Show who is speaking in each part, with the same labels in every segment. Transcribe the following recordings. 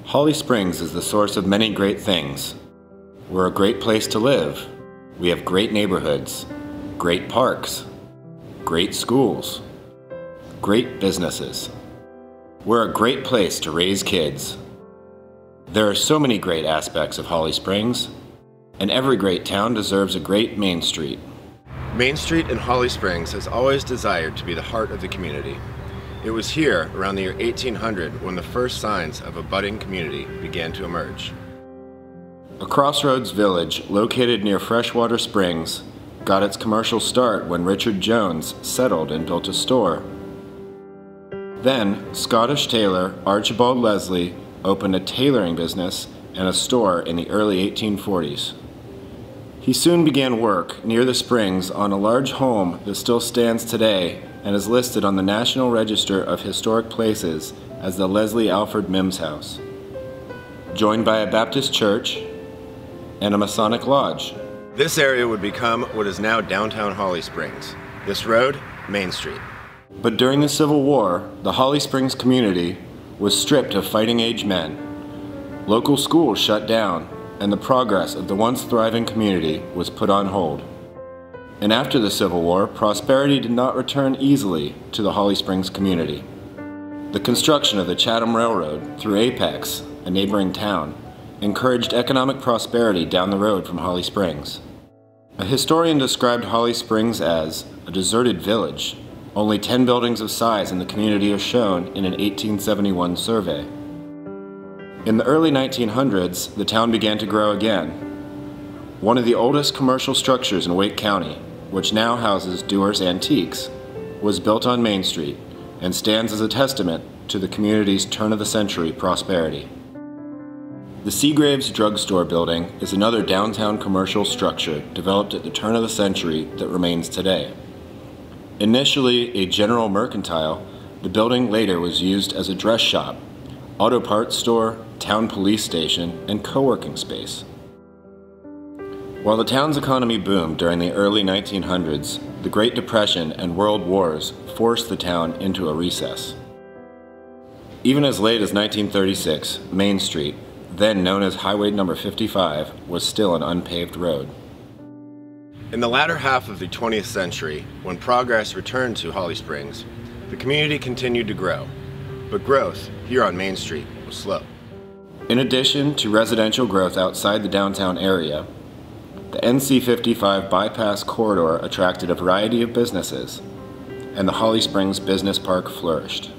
Speaker 1: Holly Springs is the source of many great things. We're a great place to live. We have great neighborhoods, great parks, great schools, great businesses. We're a great place to raise kids. There are so many great aspects of Holly Springs, and every great town deserves a great Main Street. Main Street in Holly Springs has always desired to be the heart of the community. It was here around the year 1800 when the first signs of a budding community began to emerge. A crossroads village located near Freshwater Springs got its commercial start when Richard Jones settled and built a store. Then, Scottish tailor Archibald Leslie opened a tailoring business and a store in the early 1840s. He soon began work near the springs on a large home that still stands today and is listed on the National Register of Historic Places as the Leslie Alfred Mims House, joined by a Baptist church and a Masonic lodge. This area would become what is now downtown Holly Springs. This road, Main Street. But during the Civil War, the Holly Springs community was stripped of fighting-age men. Local schools shut down, and the progress of the once thriving community was put on hold. And after the Civil War, prosperity did not return easily to the Holly Springs community. The construction of the Chatham Railroad through Apex, a neighboring town, encouraged economic prosperity down the road from Holly Springs. A historian described Holly Springs as a deserted village. Only 10 buildings of size in the community are shown in an 1871 survey. In the early 1900s, the town began to grow again. One of the oldest commercial structures in Wake County, which now houses Dewar's Antiques, was built on Main Street and stands as a testament to the community's turn-of-the-century prosperity. The Seagraves Drugstore building is another downtown commercial structure developed at the turn of the century that remains today. Initially a general mercantile, the building later was used as a dress shop, auto parts store, town police station, and co-working space. While the town's economy boomed during the early 1900s, the Great Depression and World Wars forced the town into a recess. Even as late as 1936, Main Street, then known as Highway Number 55, was still an unpaved road. In the latter half of the 20th century, when progress returned to Holly Springs, the community continued to grow, but growth here on Main Street was slow. In addition to residential growth outside the downtown area, the NC 55 bypass corridor attracted a variety of businesses, and the Holly Springs Business Park flourished.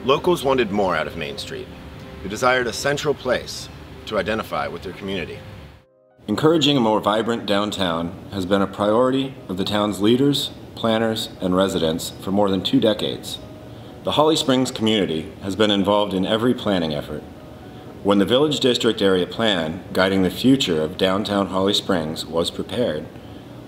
Speaker 1: Locals wanted more out of Main Street. They desired a central place to identify with their community. Encouraging a more vibrant downtown has been a priority of the town's leaders, planners, and residents for more than 2 decades. The Holly Springs community has been involved in every planning effort. When the Village District Area Plan guiding the future of downtown Holly Springs was prepared,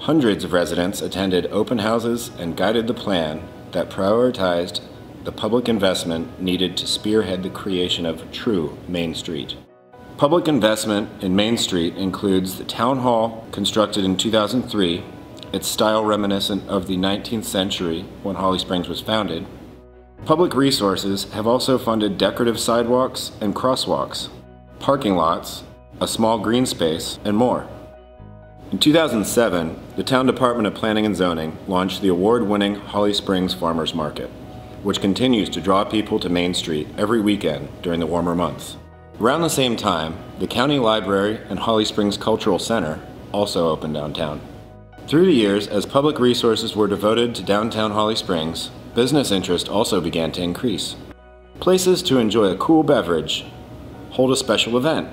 Speaker 1: hundreds of residents attended open houses and guided the plan that prioritized the public investment needed to spearhead the creation of true Main Street. Public investment in Main Street includes the Town Hall, constructed in 2003, its style reminiscent of the 19th century when Holly Springs was founded. Public resources have also funded decorative sidewalks and crosswalks, parking lots, a small green space, and more. In 2007, the Town Department of Planning and Zoning launched the award-winning Holly Springs Farmers Market, which continues to draw people to Main Street every weekend during the warmer months. Around the same time, the County Library and Holly Springs Cultural Center also opened downtown. Through the years, as public resources were devoted to downtown Holly Springs, business interest also began to increase. Places to enjoy a cool beverage, hold a special event,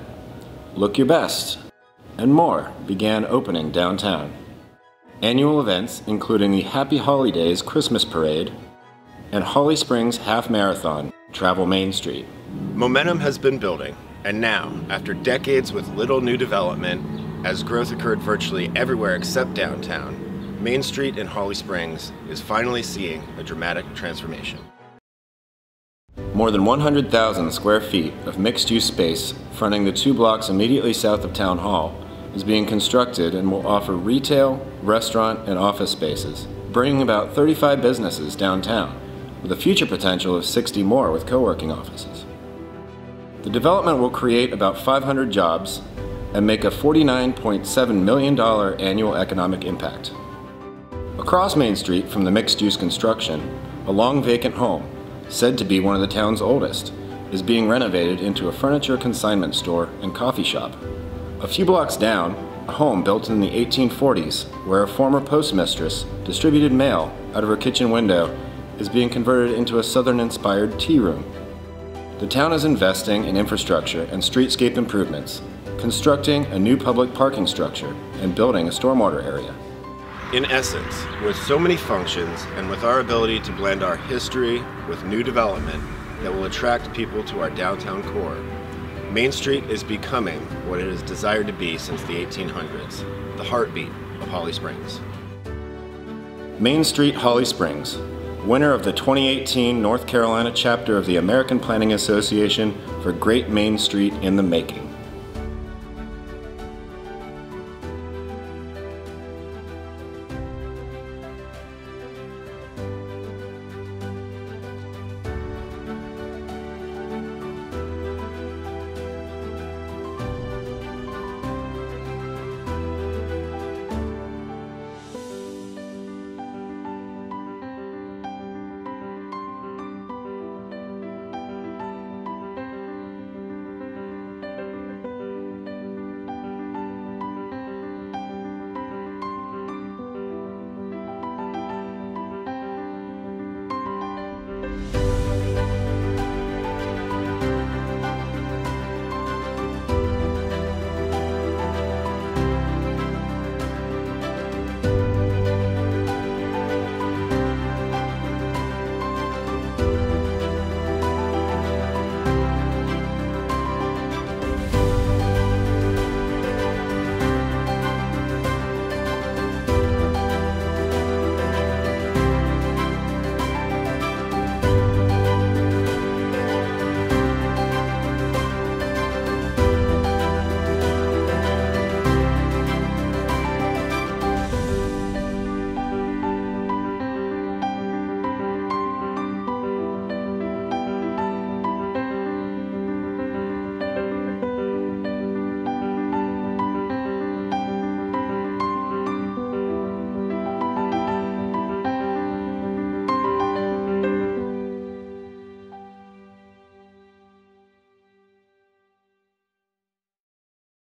Speaker 1: look your best, and more began opening downtown. Annual events including the Happy Holidays Christmas Parade and Holly Springs Half Marathon travel Main Street. Momentum has been building, and now, after decades with little new development, as growth occurred virtually everywhere except downtown, Main Street in Holly Springs is finally seeing a dramatic transformation. More than 100,000 square feet of mixed-use space fronting the 2 blocks immediately south of Town Hall is being constructed and will offer retail, restaurant, and office spaces, bringing about 35 businesses downtown, with a future potential of 60 more with co-working offices. The development will create about 500 jobs and make a $49.7 million annual economic impact. Across Main Street from the mixed-use construction, a long vacant home, said to be one of the town's oldest, is being renovated into a furniture consignment store and coffee shop. A few blocks down, a home built in the 1840s where a former postmistress distributed mail out of her kitchen window is being converted into a Southern-inspired tea room. The town is investing in infrastructure and streetscape improvements, constructing a new public parking structure, and building a stormwater area. In essence, with so many functions and with our ability to blend our history with new development that will attract people to our downtown core, Main Street is becoming what it is desired to be since the 1800s, the heartbeat of Holly Springs. Main Street, Holly Springs, winner of the 2018 North Carolina chapter of the American Planning Association for Great Main Street in the Making.